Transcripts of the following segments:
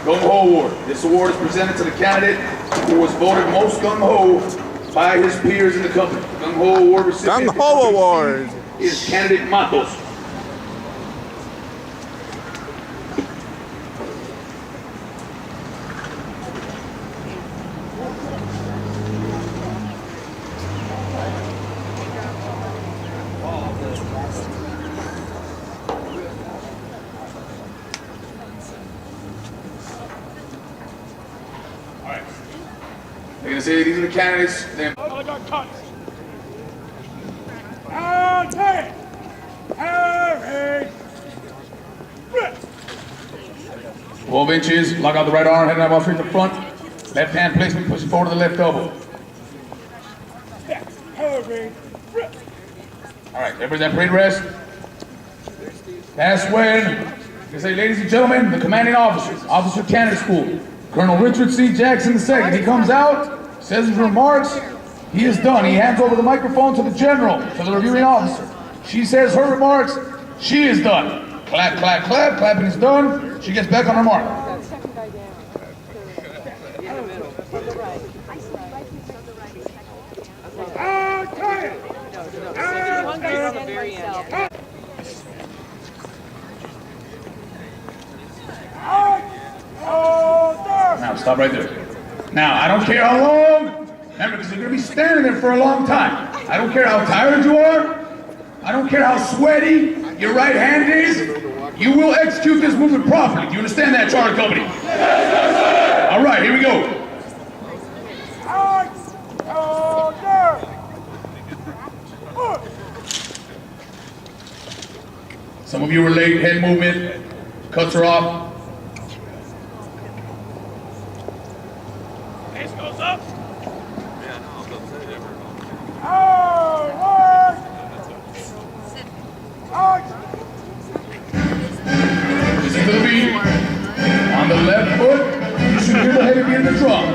Gung Ho Award. This award is presented to the candidate who was voted most gung ho by his peers in the company. The Gung Ho Award recipient Gung Ho Award is candidate Matos. They're going to say these are the candidates. Then I got cut. Harry! Harry! 12 inches, lock out the right arm, head and eyeball straight to the front. Left hand placement, push it forward to the left elbow. Harry! All right, everybody's at parade rest. That's when they say, ladies and gentlemen, the commanding officers, Officer Candidate School, Colonel Richard C. Jackson II. He comes out, says his remarks. He is done. He hands over the microphone to the general, to the reviewing officer. She says her remarks. She is done. Clap, clap, clap. Clapping is done. She gets back on her mark. Now, stop right there. Now, I don't care how long, remember, because you're going to be standing there for a long time. I don't care how tired you are. I don't care how sweaty your right hand is. You will execute this movement properly. Do you understand that, Charter Company? Yes, all right, here we go. Some of you were late, head movement, cuts are off. Goes up. Listen to the beat. On the left foot, you should hear the heavy beat of the drum.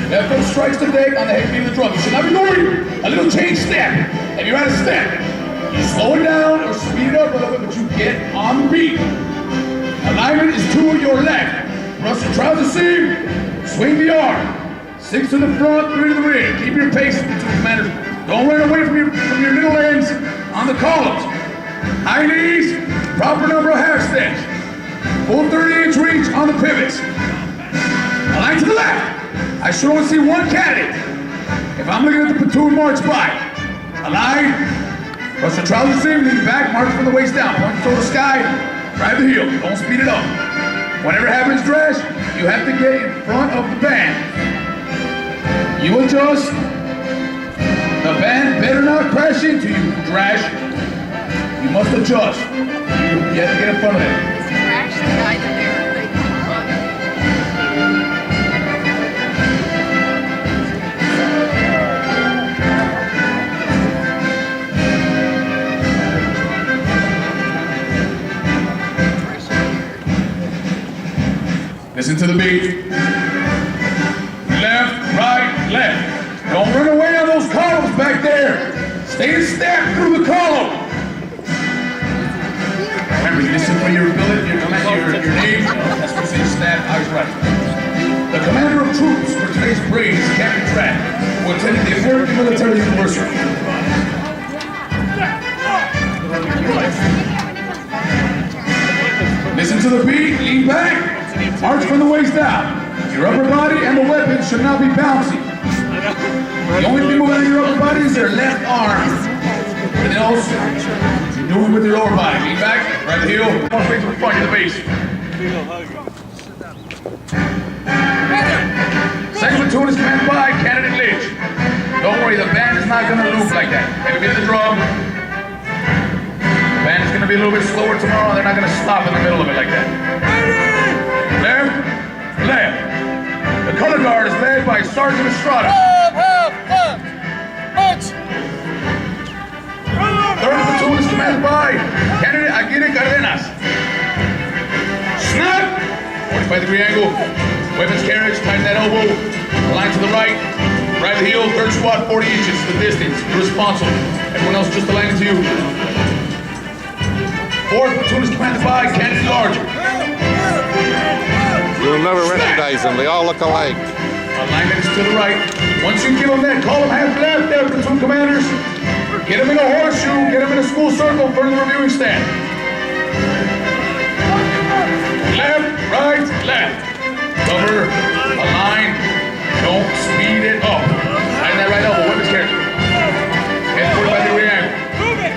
Left foot strikes the deck on the heavy beat of the drum. You should not be doing a little change step. If you're out of step, you slow it down or speed it up a little bit, but you get on the beat. Alignment is to your left. Thrust your trouser seam, swing the arm. 6 to the front, 3 to the rear. Keep your pace, commanders. Don't run away from your little ends on the columns. High knees, proper number of half steps. Full 30-inch reach on the pivots. Align to the left. I should only see one candidate. If I'm looking at the platoon march by, align, thrust your trousers in, lean back, march from the waist down, point toward the sky, drive the heel, don't speed it up. Whenever happens dress, you have to get in front of the band. You adjust. The band better not crash into you, Drash. You must adjust. You have to get in front of it. Listen to the beat. Left, right, left. Don't run away on those columns back there. Stay in step through the column. Remember, you listen for your ability, your name. That's what says staff, eyes right. The commander of troops for today's parade is Captain Track, who attended the American Military University. Listen to the beat, lean back. March from the waist down. Your upper body and the weapons should not be bouncy. The only thing moving on your upper body is your left arm. Everything else, you're doing with your lower body. Lean back, right the heel, more straight to the front of the base. Second platoon is commanded by Candidate Lynch. Don't worry, the band is not going to loop like that. Maybe get the drum. The band is going to be a little bit slower tomorrow. They're not going to stop in the middle of it like that. Left, left. The color guard is led by Sergeant Estrada. Third platoon is commanded by Candidate Aguirre Cardenas. Snap! 45-degree angle. Weapons carriage, tighten that elbow. Line to the right. Drive the heel, third squat, 40 inches to the distance. You're responsible. Everyone else just aligning to you. Fourth platoon is commanded by Candidate Larger. all look alike. Alignment is to the right. Once you give them that, call them half left there, platoon commanders. Get them in a horseshoe, get them in a school circle for the reviewing stand. Left, right, left. Cover, align, don't speed it up. Line that right elbow, weapons carry. Head 45-degree angle. Move it.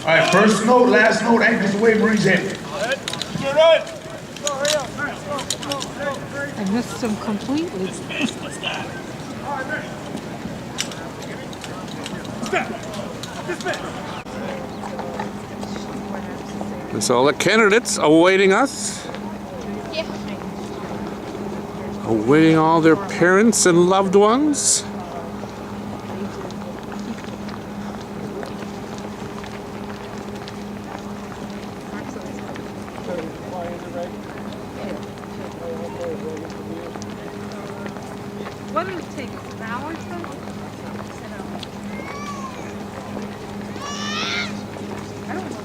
All right, first note, last note, anchors away, Marines in. You're right. I missed him completely. So all the candidates awaiting us. Awaiting all their parents and loved ones. What did it take? An hour or so? I don't know.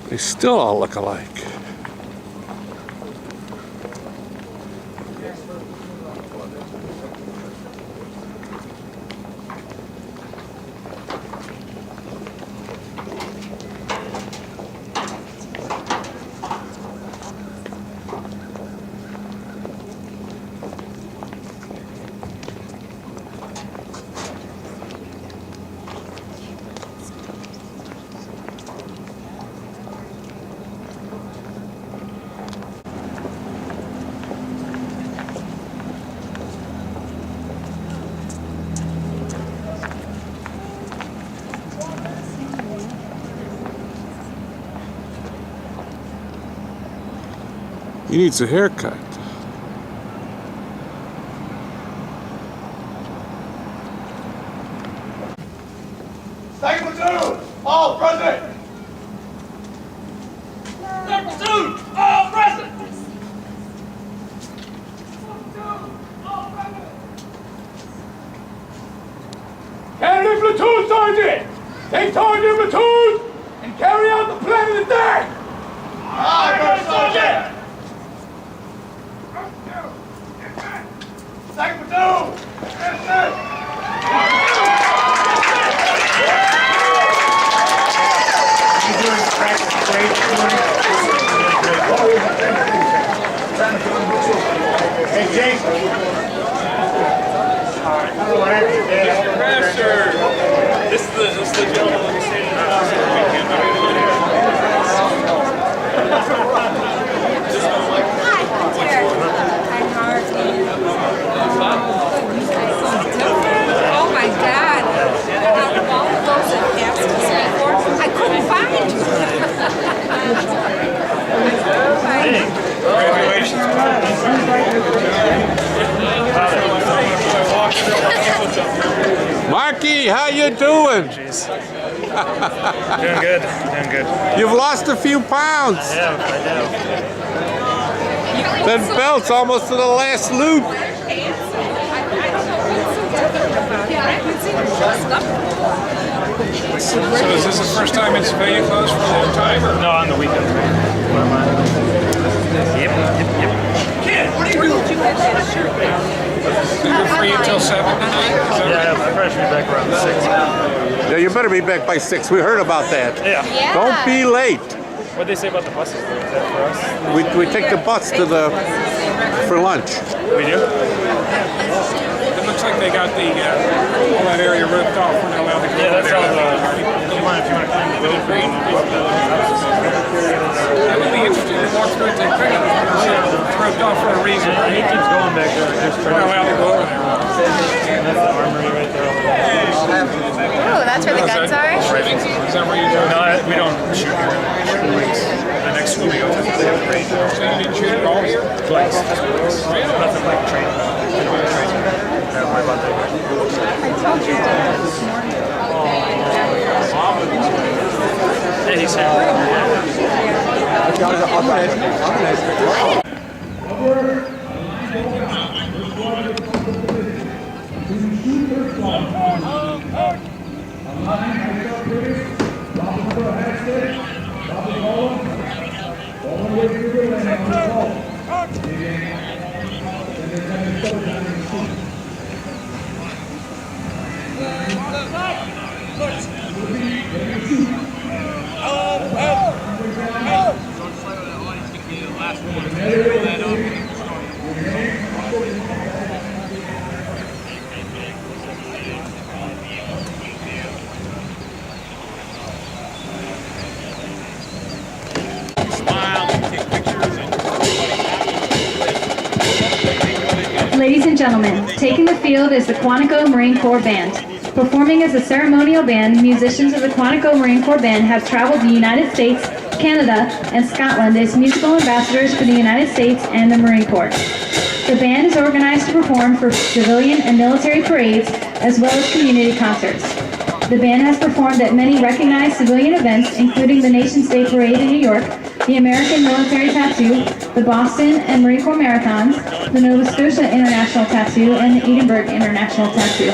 They still all look alike. He needs a haircut. Second platoon, all present. Second platoon, all present. Candidate platoon sergeant, take charge of your platoon and carry out the plan of the day. Aye, First Sergeant. Second platoon, Hey, Jason. Master, this is the gentleman with the station. I'm Mark. Oh my God. Out of all of those that asked us before, I couldn't find you. Marky, how you doing? Doing good, doing good. You've lost a few pounds. I have. That belt's almost to the last loop. So is this the first time it's civilian closed for a long time? Or? No, on the weekend. Yep. Kid, what are you doing? So you're free until 7 tonight? Yeah, I probably should be back around 6. Yeah, you better be back by 6. We heard about that. Yeah. Don't be late. What'd they say about the buses? Is that for us? We take the bus to for lunch. We do? It looks like they got the all that area ripped off. We're not allowed to go Yeah, that's there. all the... If you want to clean That would be interesting to walk through and take pictures. It's roped off for a reason. He keeps going back there. Just trying Well, to go over there. That's the armory right there. Ooh, that's where the guns are? Is that where you do it? No, we don't shoot here. The next school we go to, they have a range. So you didn't shoot it all here? Twice. Nothing like training. Yeah, my about that. I told you this morning. Yeah, he said. Ladies and gentlemen, taking the field is the Quantico Marine Corps Band. Performing as a ceremonial band, musicians of the Quantico Marine Corps Band have traveled the United States, Canada, and Scotland as musical ambassadors for the United States and the Marine Corps. The band is organized to perform for civilian and military parades as well as community concerts. The band has performed at many recognized civilian events, including the Nation's Day Parade in New York, the American Military Tattoo, the Boston and Marine Corps Marathons, the Nova Scotia International Tattoo, and the Edinburgh International Tattoo.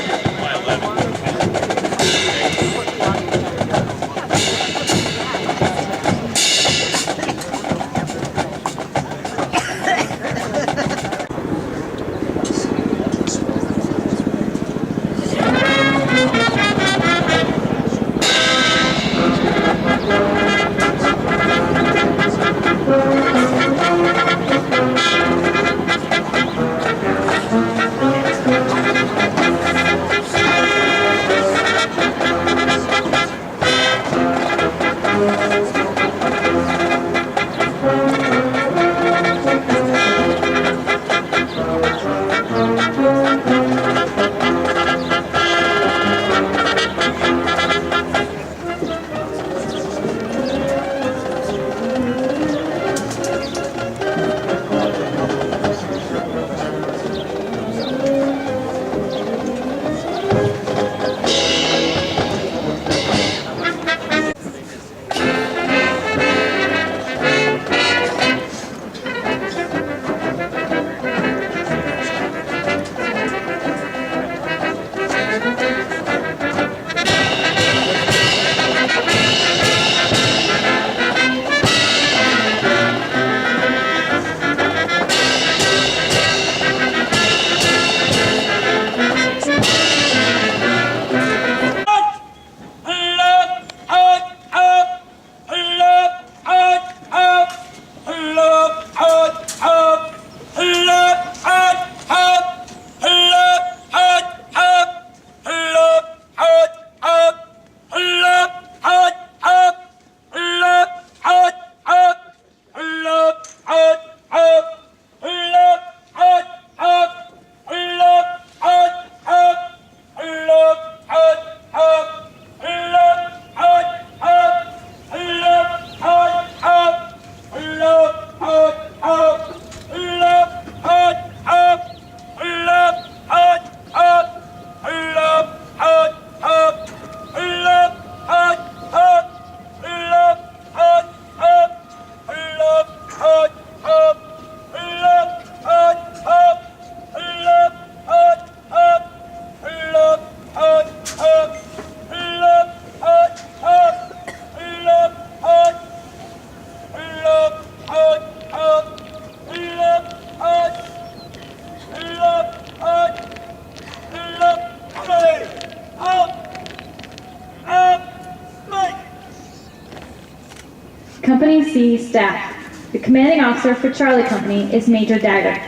Company C staff. The commanding officer for Charlie Company is Major Dagger.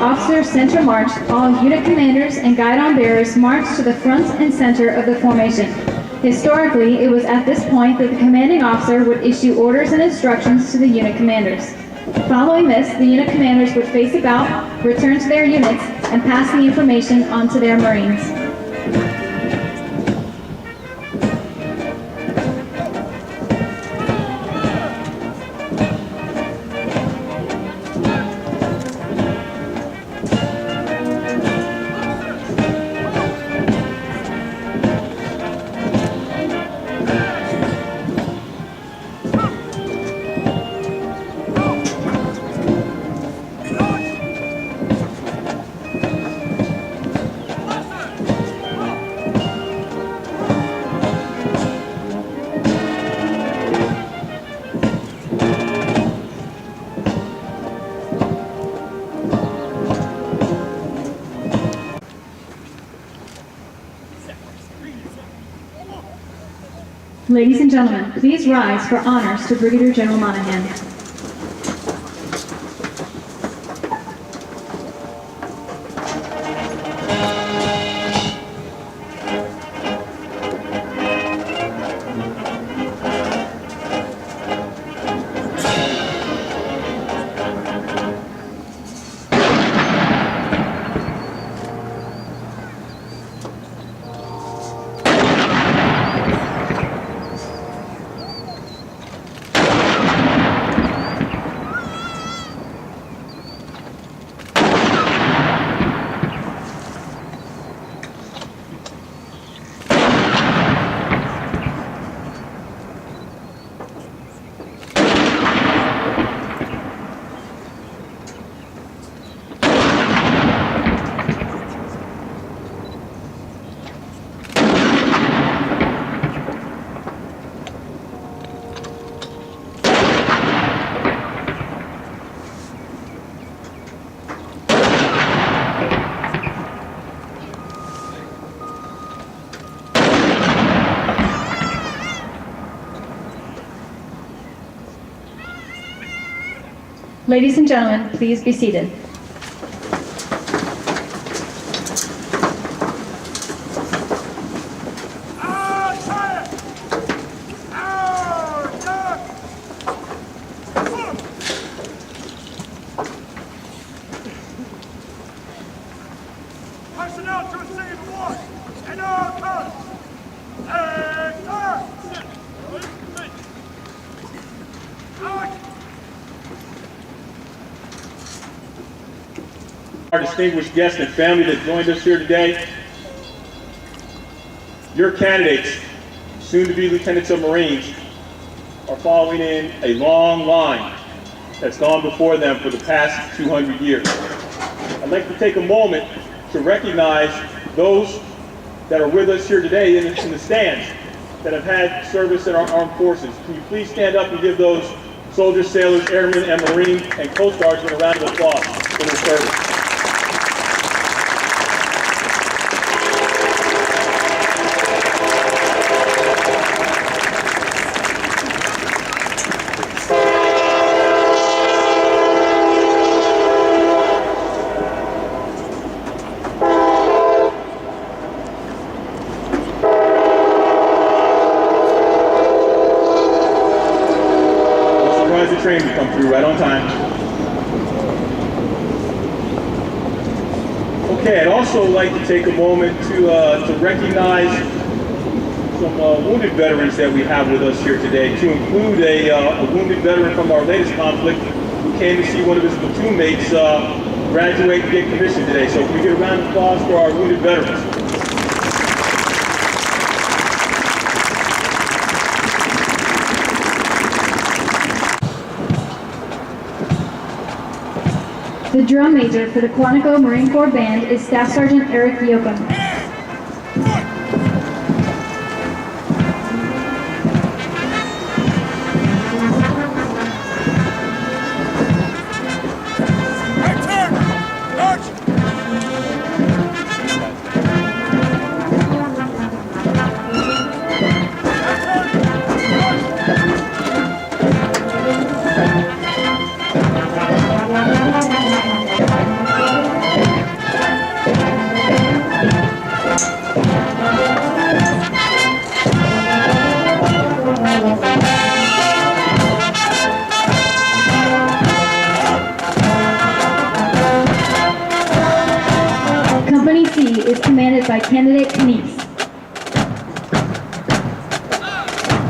Officer Center March, all unit commanders and guidon bearers marched to the front and center of the formation. Historically, it was at this point that the commanding officer would issue orders and instructions to the unit commanders. Following this, the unit commanders would face about, return to their units, and pass the information on to their Marines. Ladies and gentlemen, please rise for honors to Brigadier General Monahan. Ladies and gentlemen, please be seated. Personnel to receive one and all guns. And Our distinguished guests and family that joined us here today, your candidates, soon to be lieutenants of Marines, are following in a long line that's gone before them for the past 200 years. I'd like to take a moment to recognize those that are with us here today in the stands that have had service in our armed forces. Can you please stand up and give those soldiers, sailors, airmen, and Marine and Coast Guardsmen a round of applause for their service. The train will come through right on time. Okay, I'd also like to take a moment to recognize some wounded veterans that we have with us here today, to include a wounded veteran from our latest conflict who came to see one of his platoon mates graduate and get commissioned today. So can we get a round of applause for our wounded veterans? The drum major for the Quantico Marine Corps Band is Staff Sergeant Eric Yoakum. Company C is commanded by Candidate Knies.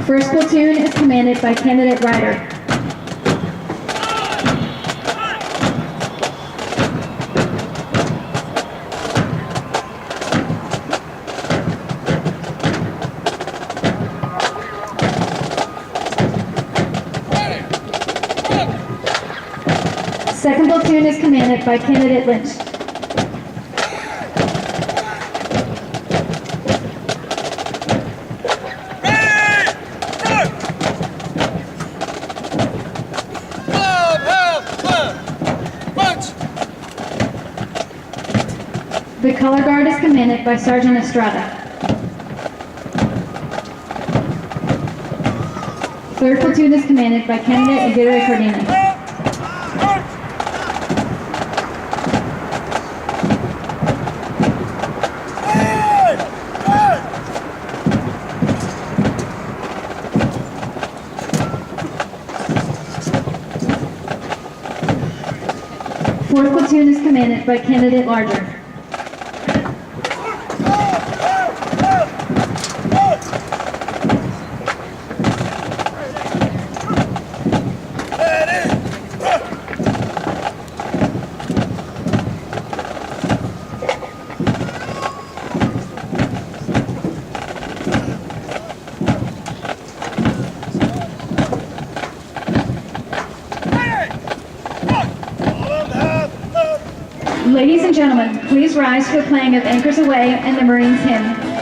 First platoon is commanded by Candidate Ryder. Second platoon is commanded by Candidate Lynch. The color guard is commanded by Sergeant Estrada. Third platoon is commanded by Candidate Aguirre Cardenas. Fourth platoon is commanded by Candidate Larger. Ladies and gentlemen, please rise for the playing of Anchors Away and the Marines Hymn.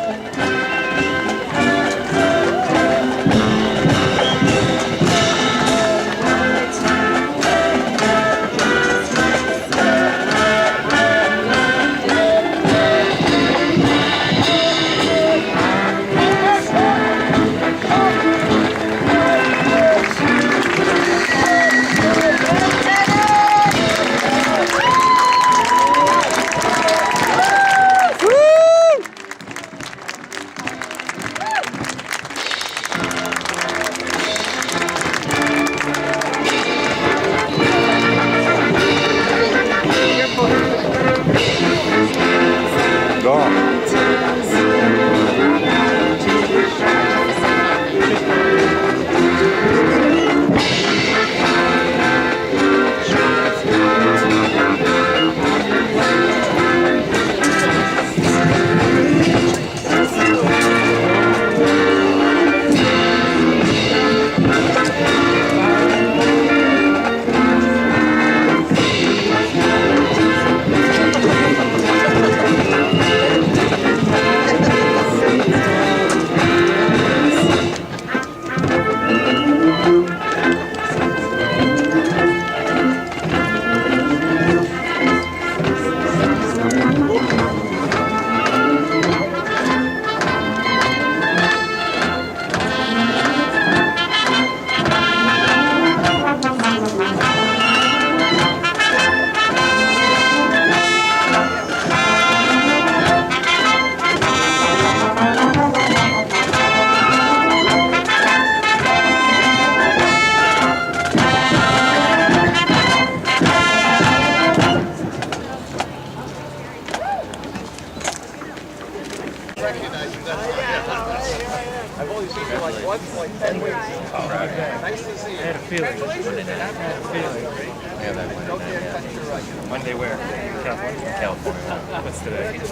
Monday where? California. What's today? It's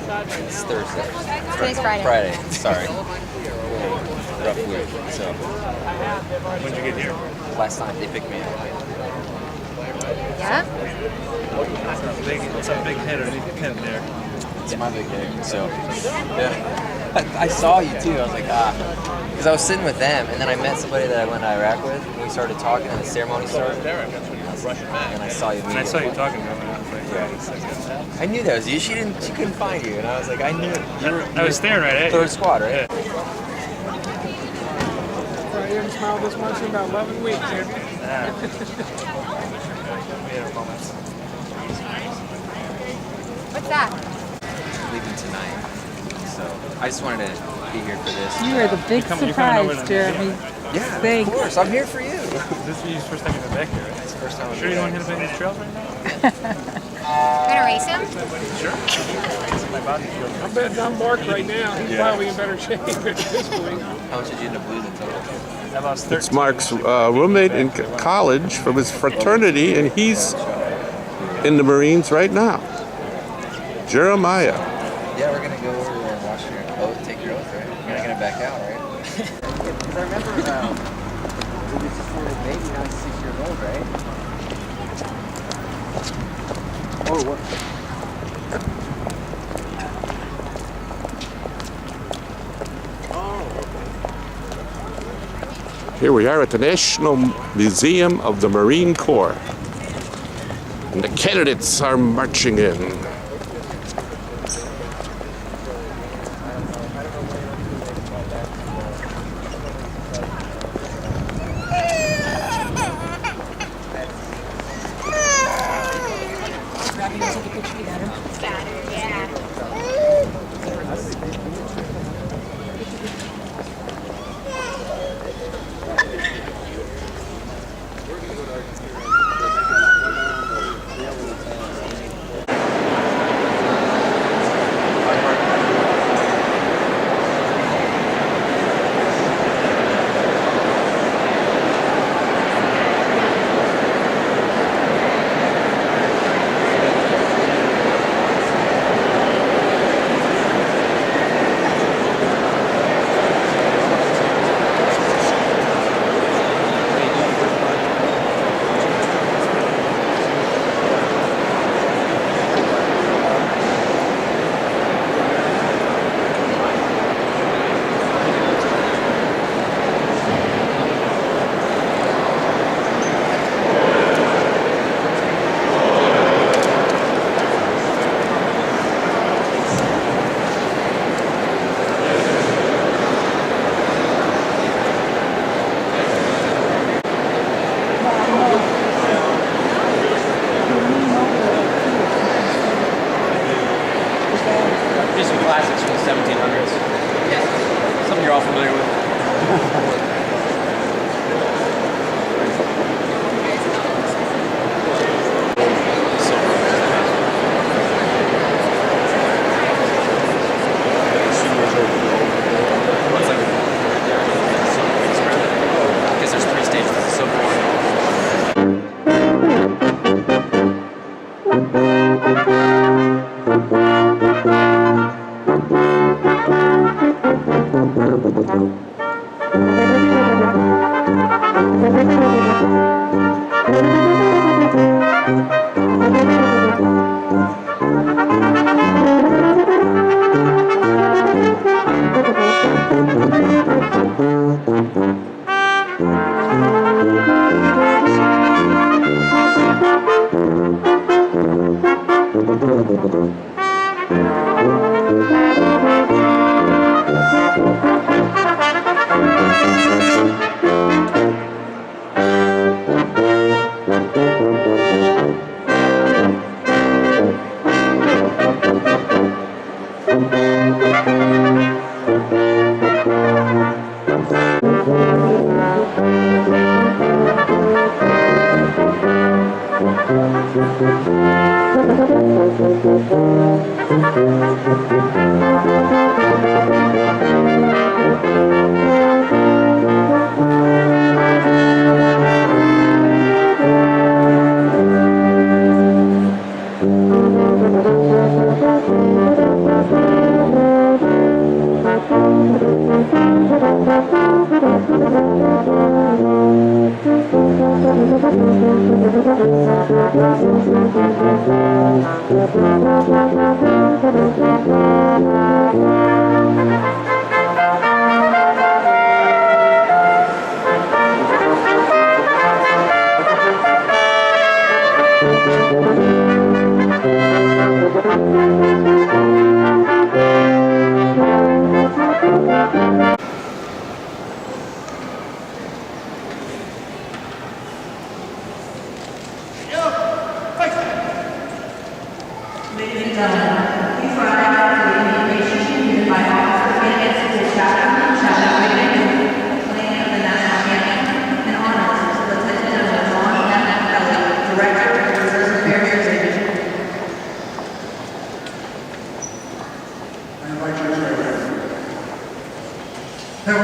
Thursday. Today's Friday. Friday, sorry. Rough week, so. When'd you get here? Last night they picked me up. Yeah? What's that big head underneath the tent there? It's my big day, so. Yeah. I saw you too, I was like, because I was sitting with them, and then I met somebody that I went to Iraq with, and we started talking, and the ceremony started. And I saw you. And I saw you talking to him, and I was like, yeah. I knew that was you. She couldn't find you, and I was like, I knew it. I was staring right at you. Third squad, right? Yeah. I haven't smiled this much in about 11 weeks. We had our moments. What's that? Leaving tonight, so I just wanted to be here for this. You are the big You're coming over surprise, to- Jeremy. Yeah, Thanks. of course. I'm here for you. This is your first time you've been back here, right? It's the first time. Sure you don't want to hit up any trails right now? Gonna race him? Sure. My body feels. I'm betting on Mark right now. He's probably in better shape at this point. How much did you end up losing total? I lost 13. It's Mark's roommate in college from his fraternity, and he's in the Marines right now. Jeremiah. Yeah, we're gonna go over there and watch your oath, take your oath, right? You're not gonna back out, right? Because I remember he was just a little baby, now he's 6 years old, right? Oh, what? Here we are at the National Museum of the Marine Corps. And the candidates are marching in. These are classics from the 1700s. Something you're all familiar with. Because there's 3 stages of the Civil War. National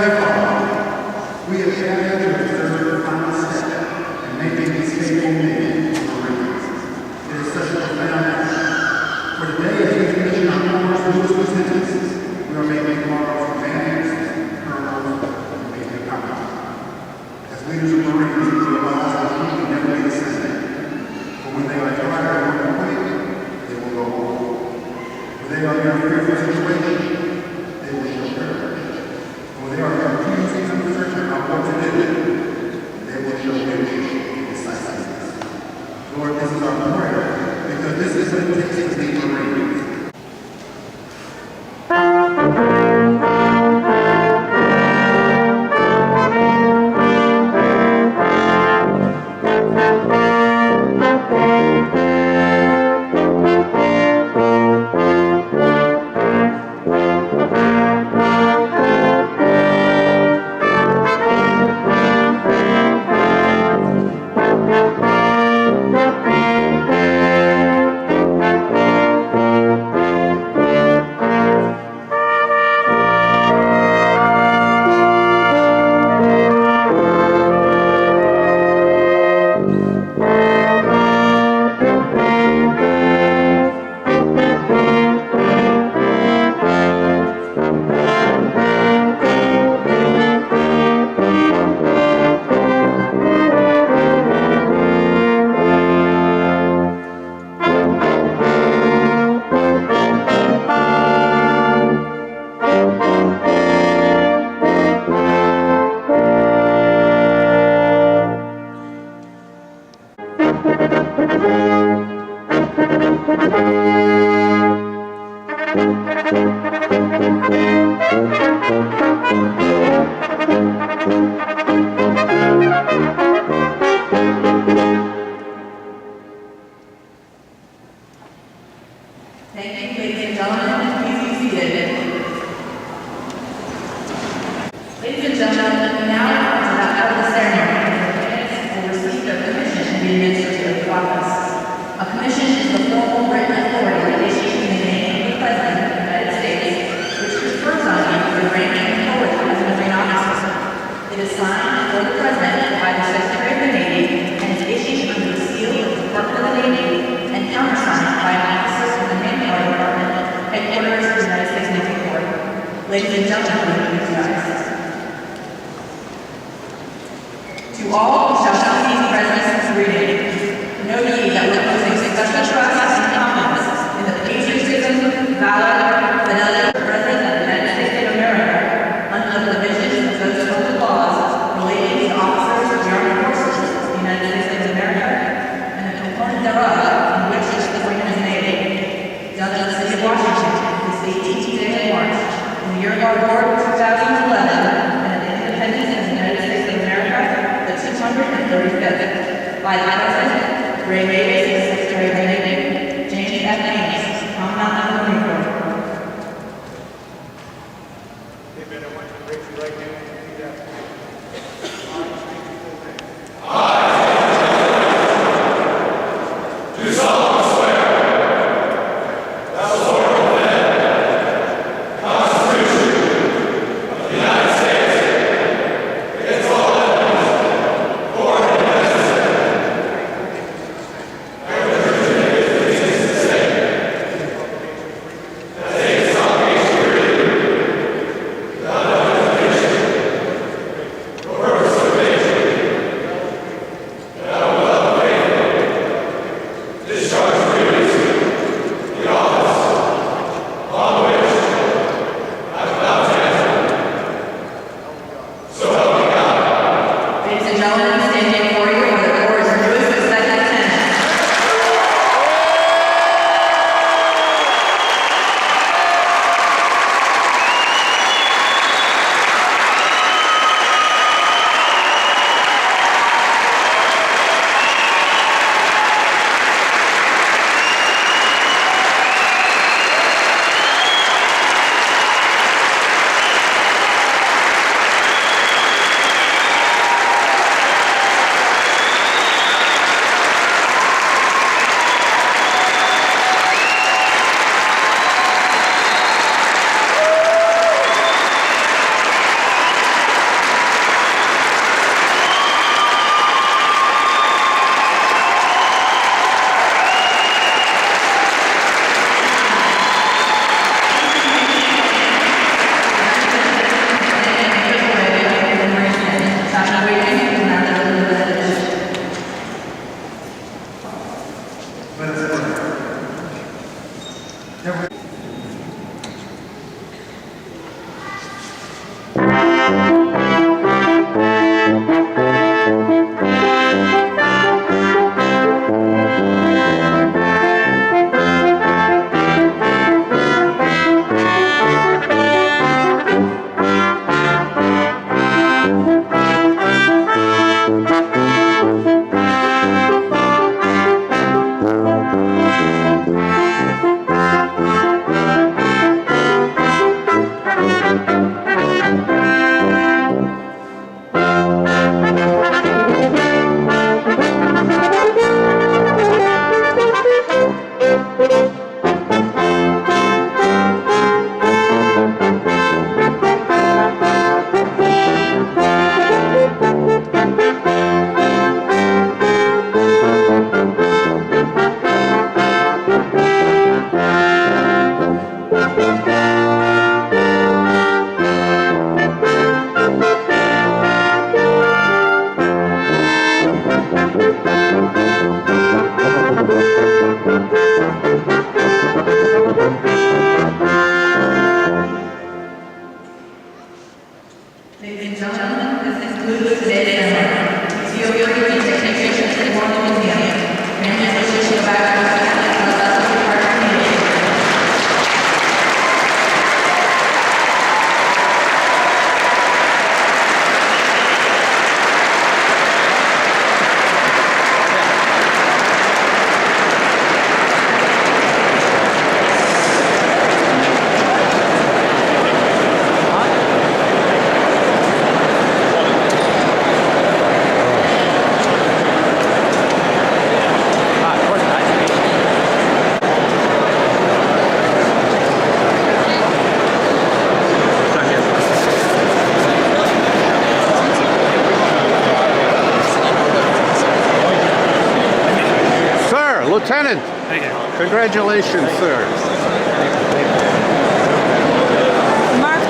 Therefore, we have gathered to observe the final step in making these faithful men Marines. It is such a profound act. For today, as we commission our Corps' newest lieutenants, we are making tomorrow's commanders, colonels, and major commanders. As leaders of Marines, we realize our duty can never be the same. For when they are tired or quit, they will go home. When they are in a fearful situation, they will show courage. When they are confused and uncertain about what to do, they will show leadership and decisiveness. Lord, this is our prayer, because this is what it takes to be Marines. Thank you, ladies and gentlemen. Please be seated. Ladies and gentlemen, we now come to that part of the ceremony where candidates will receive their commission to be administered to office. A commission is the formal written authority issued in the name of the President of the United States, which confers on you the rank and authority as a Marine officer. It is signed for the President by the Secretary of the Navy and is issued under the seal of the Department of the Navy and countersigned by an officer of the Navy Department, headquarters of the United States Navy Corps. Ladies and gentlemen, please rise. To all who shall see these presents reading, know ye that reposing special trust and confidence in the patriotism, valor, fidelity of the President of the United States of America, under the provisions of those public laws relating to officers of the Armed Forces of the United States of America, and the component thereof, in which this appointment is made, done in the city of Washington, this 18th day of March, in the year of our Lord 2011, and of the independence of the United States of America, the 235th, by the President, Ray Davis, Secretary of the Navy, James F. Ames, Commandant of the Marine Corps. Amen. I want you to raise your right hand and repeat after me. Do solemnly swear that the Lord will defend the Constitution of the United States against all enemies, foreign and domestic, and with virtue and the same, that takes obligation to read, without obligation, for purpose of evasion, that I will well faithfully discharge the duties of the office upon which I am about to enter. So help me God. Ladies and gentlemen, standing before you are the Corps' newest second lieutenant. concludes today's ceremony. Feel free to take pictures in the museum. Families wish to go back to the family and let us be part of the community. Lieutenant, congratulations, sir. Mark,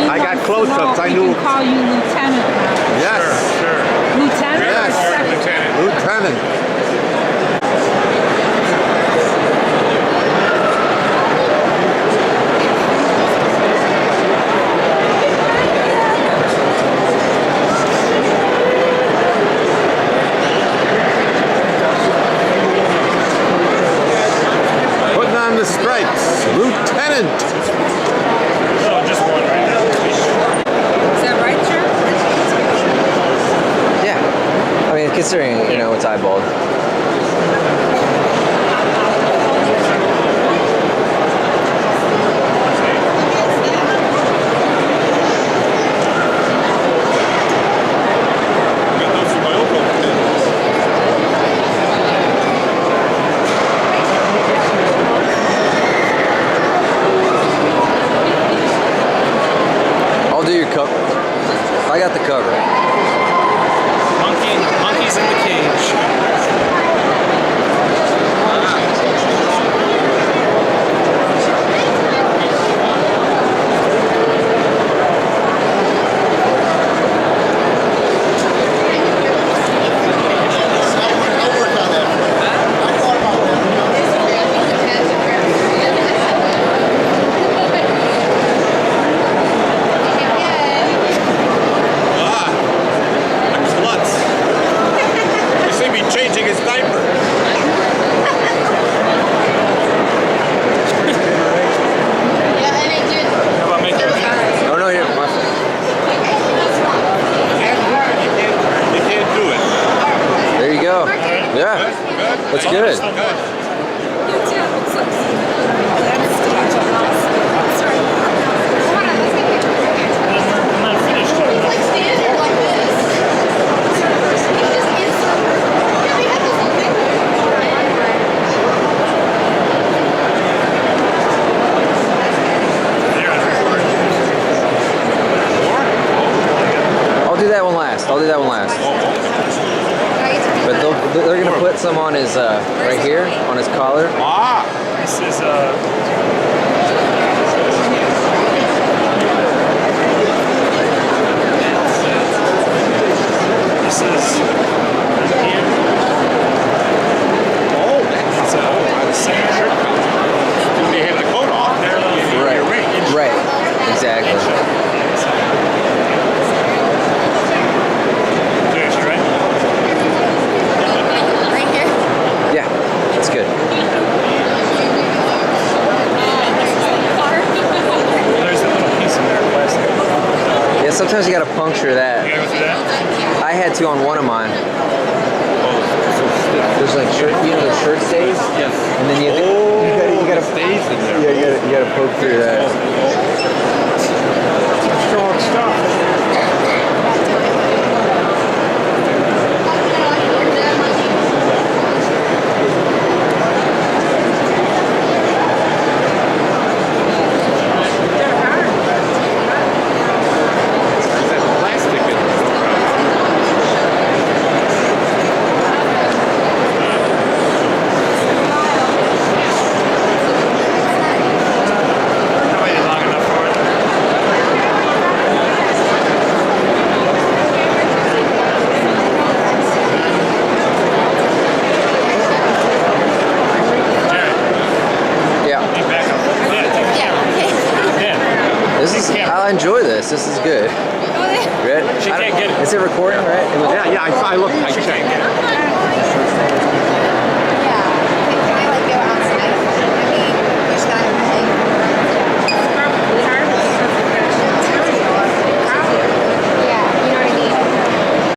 I got close-ups. I knew. We can call you Lieutenant. Yes. Sure. Lieutenant? Yes. Lieutenant. Lieutenant. The stripes, Lieutenant. Oh, just one right now. Is that right, Joe? Yeah. I mean, considering, you know, it's eyeballed. I got the cover. Monkeys in the cage. That's good. I'll do that one last. I'll do that one last. But they're gonna put some on his right here on his collar. Ah, this is it's a same shirt collar. They have the coat off there. Right. Exactly. Good. There's a little piece in there, plastic. Yeah, sometimes you gotta puncture that. You gotta go through that? I had to on one of mine. There's like shirt, you know, the shirt stays. Yes. And then you gotta stays in there. Yeah, you gotta poke through that. Strong stuff. I enjoy this. This is good. Ready? She can't get Is it recording, right? Yeah, I looked, I checked.